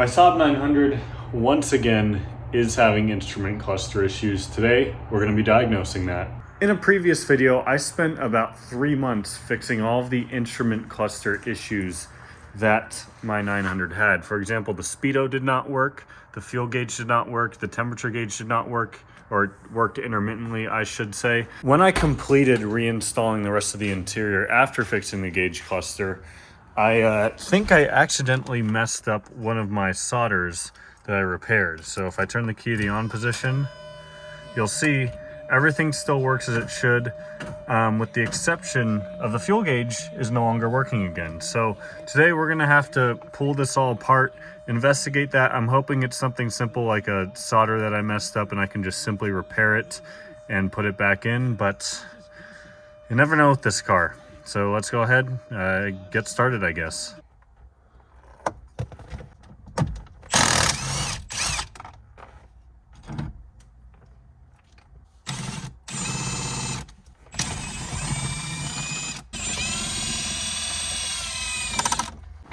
My Saab 900 once again is having instrument cluster issues. Today, we're going to be diagnosing that. In a previous video, I spent about 3 months fixing all of the instrument cluster issues that my 900 had. For example, the speedo did not work, the fuel gauge did not work, the temperature gauge did not work, or worked intermittently, I should say. When I completed reinstalling the rest of the interior after fixing the gauge cluster, I think I accidentally messed up one of my solders that I repaired. So if I turn the key to the on position, you'll see everything still works as it should, with the exception of the fuel gauge is no longer working again. So today we're gonna have to pull this all apart, investigate that. I'm hoping it's something simple like a solder that I messed up and I can just simply repair it and put it back in, but you never know with this car. So let's go ahead, get started, I guess.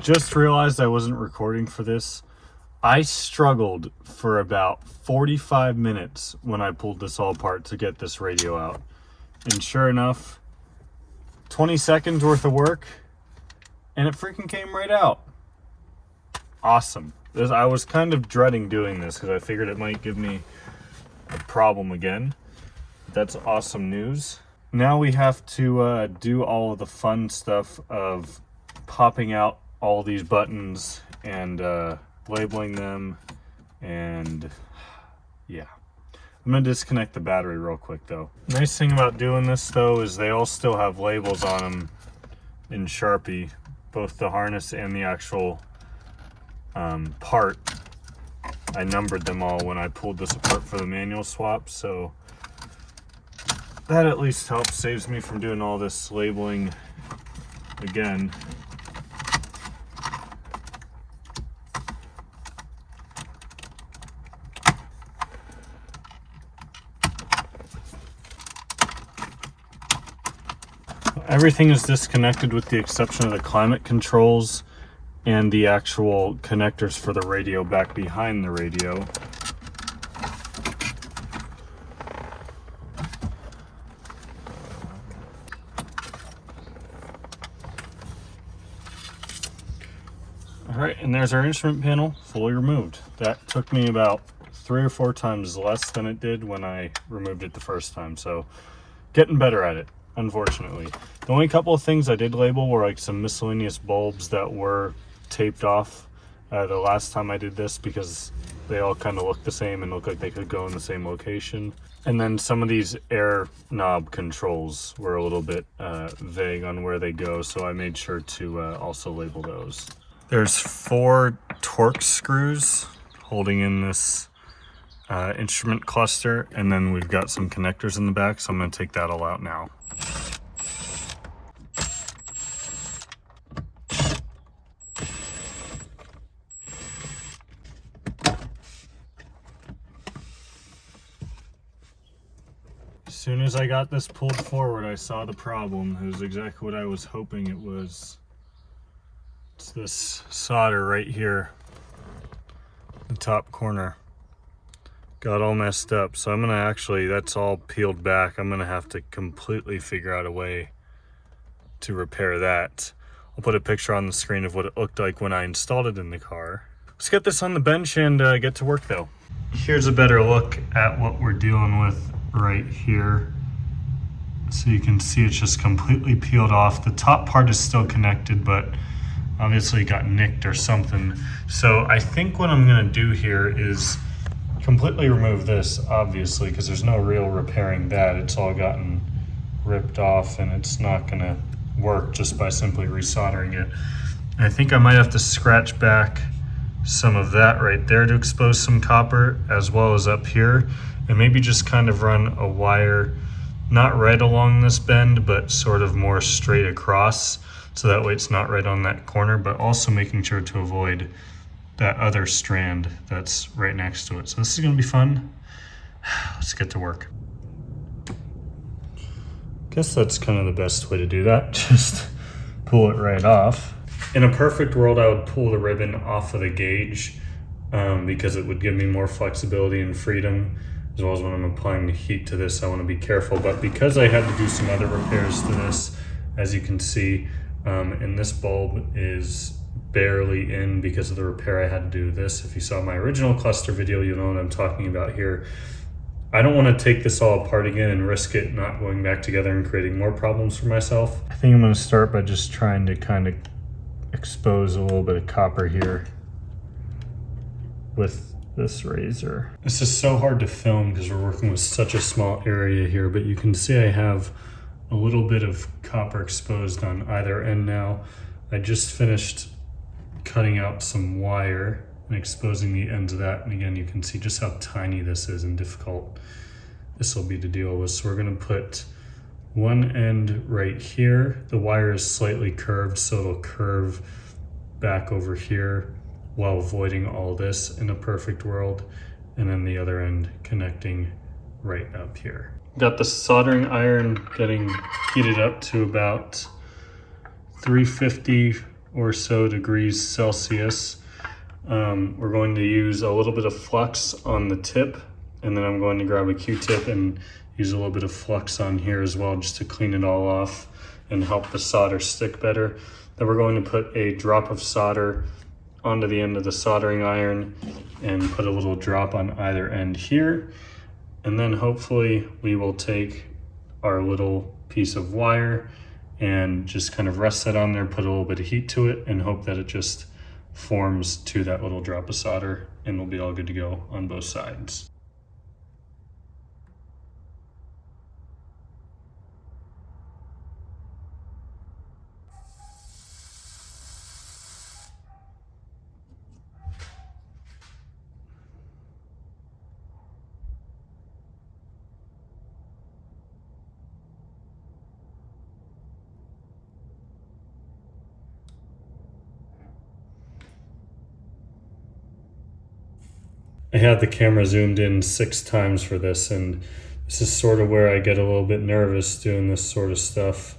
Just realized I wasn't recording for this. I struggled for about 45 minutes when I pulled this all apart to get this radio out. And sure enough, 20 seconds worth of work and it freaking came right out. Awesome. I was kind of dreading doing this because I figured it might give me a problem again. That's awesome news. Now we have to do all of the fun stuff of popping out all these buttons and labeling them, and yeah. I'm gonna disconnect the battery real quick though. Nice thing about doing this though is they all still have labels on them in Sharpie, both the harness and the actual part. I numbered them all when I pulled this apart for the manual swap, so that at least helps, saves me from doing all this labeling again. Everything is disconnected with the exception of the climate controls and the actual connectors for the radio back behind the radio. Alright, and there's our instrument panel fully removed. That took me about 3 or 4 times less than it did when I removed it the first time, so getting better at it. Unfortunately, the only couple of things I did label were like some miscellaneous bulbs that were taped off the last time I did this because they all kind of look the same and look like they could go in the same location. And then some of these air knob controls were a little bit vague on where they go, so I made sure to also label those. There's 4 Torx screws holding in this instrument cluster, and then we've got some connectors in the back, so I'm going to take that all out now. As soon as I got this pulled forward, I saw the problem. It was exactly what I was hoping it was. It's this solder right here, the top corner. Got all messed up, so I'm gonna actually, that's all peeled back. I'm gonna have to completely figure out a way to repair that. I'll put a picture on the screen of what it looked like when I installed it in the car. Let's get this on the bench and get to work though. Here's a better look at what we're dealing with right here. So you can see it's just completely peeled off. The top part is still connected, but obviously it got nicked or something. So I think what I'm gonna do here is completely remove this, obviously, because there's no real repairing that. It's all gotten ripped off and it's not gonna work just by simply resoldering it. And I think I might have to scratch back some of that right there to expose some copper, as well as up here, and maybe just kind of run a wire not right along this bend, but sort of more straight across, so that way it's not right on that corner, but also making sure to avoid that other strand that's right next to it. So this is gonna be fun. Let's get to work. Guess that's kind of the best way to do that. Just pull it right off. In a perfect world, I would pull the ribbon off of the gauge because it would give me more flexibility and freedom, as well as when I'm applying the heat to this, I want to be careful. But because I had to do some other repairs to this, as you can see, and this bulb is barely in because of the repair I had to do to this. If you saw my original cluster video, you know what I'm talking about here. I don't want to take this all apart again and risk it not going back together and creating more problems for myself. I think I'm going to start by just trying to kind of expose a little bit of copper here with this razor. This is so hard to film because we're working with such a small area here, but you can see I have a little bit of copper exposed on either end now. I just finished cutting out some wire and exposing the ends of that. And again, you can see just how tiny this is and difficult this will be to deal with. So we're gonna put one end right here. The wire is slightly curved, so it'll curve back over here while avoiding all this in a perfect world. And then the other end connecting right up here. Got the soldering iron getting heated up to about 350 or so degrees Celsius. We're going to use a little bit of flux on the tip, and then I'm going to grab a Q-tip and use a little bit of flux on here as well, just to clean it all off and help the solder stick better. Then we're going to put a drop of solder onto the end of the soldering iron and put a little drop on either end here. And then hopefully we will take our little piece of wire and just kind of rest that on there, put a little bit of heat to it, and hope that it just forms to that little drop of solder, and we'll be all good to go on both sides. I had the camera zoomed in 6 times for this, and this is sort of where I get a little bit nervous doing this sort of stuff,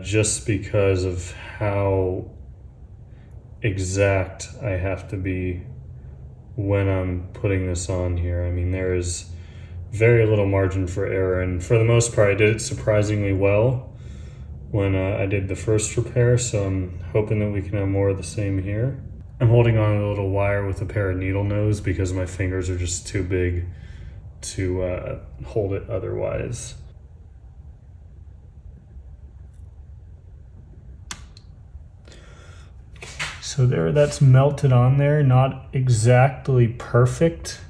just because of how exact I have to be when I'm putting this on here. I mean, there is very little margin for error, and for the most part I did it surprisingly well when I did the first repair, so I'm hoping that we can have more of the same here. I'm holding on to a little wire with a pair of needle nose because my fingers are just too big to hold it otherwise. So there, that's melted on there. Not exactly perfect,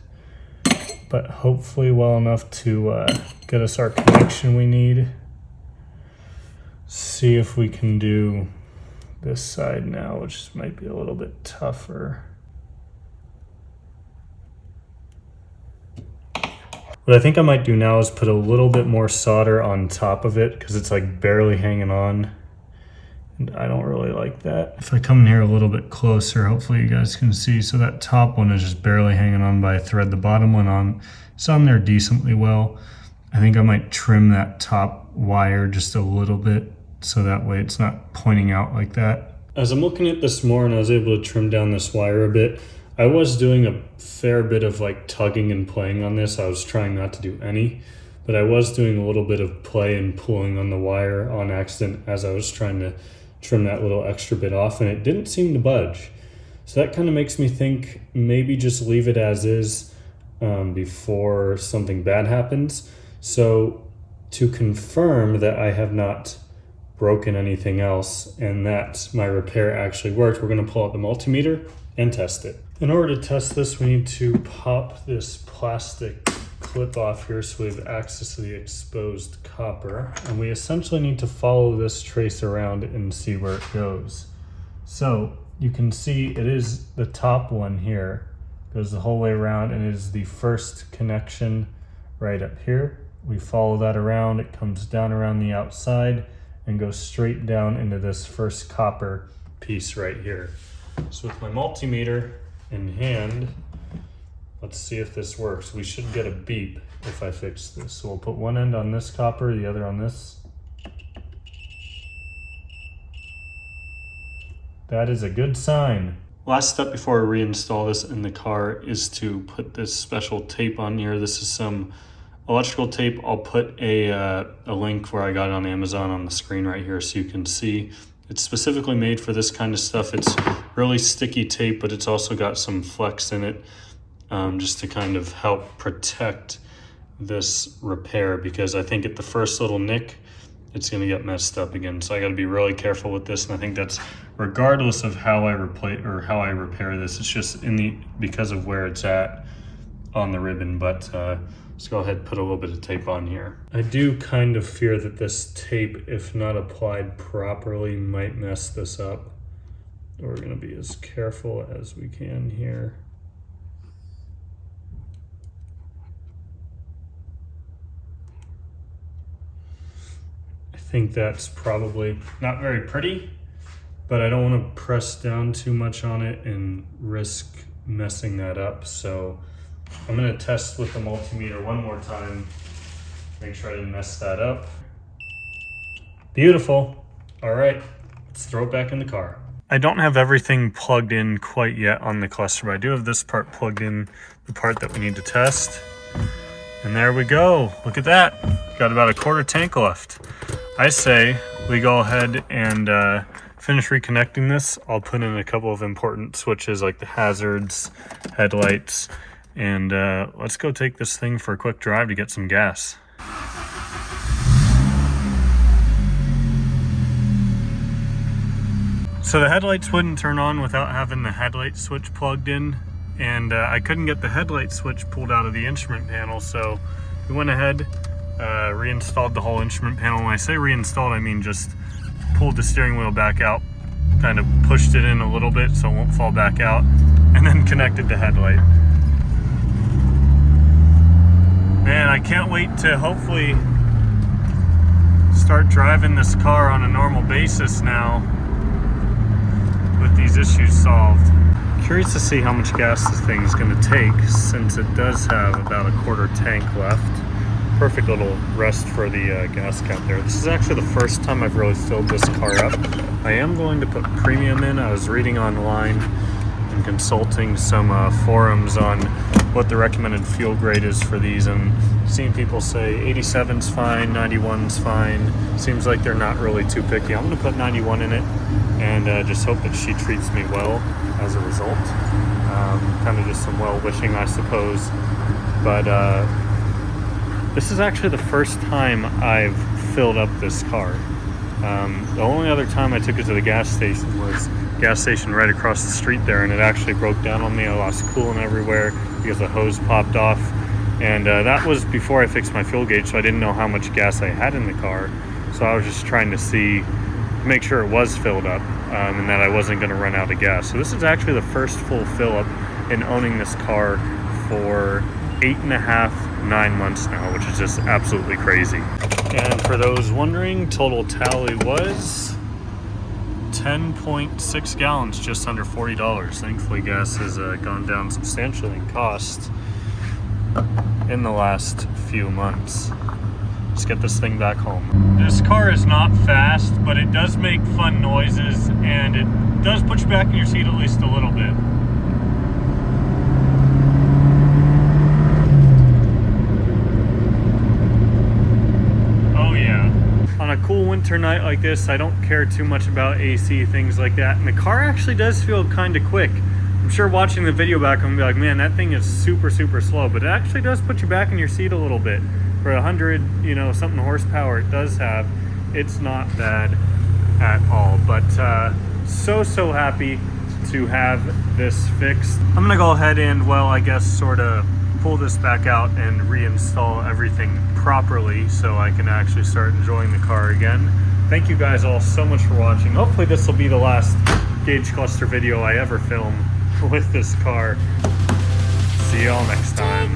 but hopefully well enough to get us our connection we need. See if we can do this side now, which might be a little bit tougher. What I think I might do now is put a little bit more solder on top of it because it's like barely hanging on, and I don't really like that. If I come in here a little bit closer, hopefully you guys can see. So that top one is just barely hanging on by a thread. The bottom one it's on there decently well. I think I might trim that top wire just a little bit, so that way it's not pointing out like that. As I'm looking at this more and I was able to trim down this wire a bit, I was doing a fair bit of like tugging and playing on this. I was trying not to do any, but I was doing a little bit of play and pulling on the wire on accident as I was trying to trim that little extra bit off, and it didn't seem to budge. So that kind of makes me think maybe just leave it as is before something bad happens. So to confirm that I have not broken anything else and that my repair actually worked, we're going to pull out the multimeter and test it. In order to test this, we need to pop this plastic clip off here so we have access to the exposed copper, and we essentially need to follow this trace around and see where it goes. So you can see it is the top one here, goes the whole way around, and it is the first connection right up here. We follow that around, it comes down around the outside and goes straight down into this first copper piece right here. So with my multimeter in hand, let's see if this works. We should get a beep if I fix this. So we'll put one end on this copper, the other on this. That is a good sign. Last step before I reinstall this in the car is to put this special tape on here. This is some electrical tape. I'll put a link where I got it on Amazon on the screen right here so you can see. It's specifically made for this kind of stuff. It's really sticky tape, but it's also got some flex in it just to kind of help protect this repair, because I think at the first little nick, it's going to get messed up again. So I got to be really careful with this, and I think that's regardless of how I repair this. It's just because of where it's at on the ribbon. But let's go ahead and put a little bit of tape on here. I do kind of fear that this tape, if not applied properly, might mess this up. We're going to be as careful as we can here. I think that's probably not very pretty, but I don't want to press down too much on it and risk messing that up. So I'm going to test with the multimeter one more time, make sure I didn't mess that up. Beautiful. All right, let's throw it back in the car. I don't have everything plugged in quite yet on the cluster, but I do have this part plugged in, the part that we need to test. And there we go. Look at that. Got about a quarter tank left. I say we go ahead and finish reconnecting this. I'll put in a couple of important switches like the hazards, headlights, and let's go take this thing for a quick drive to get some gas. So the headlights wouldn't turn on without having the headlight switch plugged in, and I couldn't get the headlight switch pulled out of the instrument panel, so we went ahead, reinstalled the whole instrument panel. When I say reinstalled, I mean just pulled the steering wheel back out, kind of pushed it in a little bit so it won't fall back out, and then connected the headlight. Man, I can't wait to hopefully start driving this car on a normal basis now with these issues solved. Curious to see how much gas this thing is going to take, since it does have about a quarter tank left. Perfect little rest for the gas cap there. This is actually the first time I've really filled this car up. I am going to put premium in. I was reading online and consulting some forums on what the recommended fuel grade is for these, and seeing people say 87's fine, 91's fine. Seems like they're not really too picky. I'm going to put 91 in it and just hope that she treats me well as a result. Kind of just some well-wishing, I suppose. But this is actually the first time I've filled up this car. The only other time I took it to the gas station was a gas station right across the street there, and it actually broke down on me. I lost coolant everywhere because the hose popped off. And that was before I fixed my fuel gauge, so I didn't know how much gas I had in the car. So I was just trying to make sure it was filled up and that I wasn't going to run out of gas. So this is actually the first full fill up in owning this car for 8.5-9 months now, which is just absolutely crazy. And for those wondering, total tally was 10.6 gallons, just under $40. Thankfully, gas has gone down substantially in cost in the last few months. Let's get this thing back home. This car is not fast, but it does make fun noises, and it does put you back in your seat at least a little bit. Oh yeah. On a cool winter night like this, I don't care too much about AC, things like that, and the car actually does feel kind of quick. I'm sure watching the video back, I'm gonna be like, man, that thing is super, super slow, but it actually does put you back in your seat a little bit. For 100, something horsepower it does have, it's not bad at all. But so happy to have this fixed. I'm gonna go ahead and, well, I guess sort of pull this back out and reinstall everything properly so I can actually start enjoying the car again. Thank you guys all so much for watching. Hopefully this will be the last gauge cluster video I ever film with this car. See y'all next time.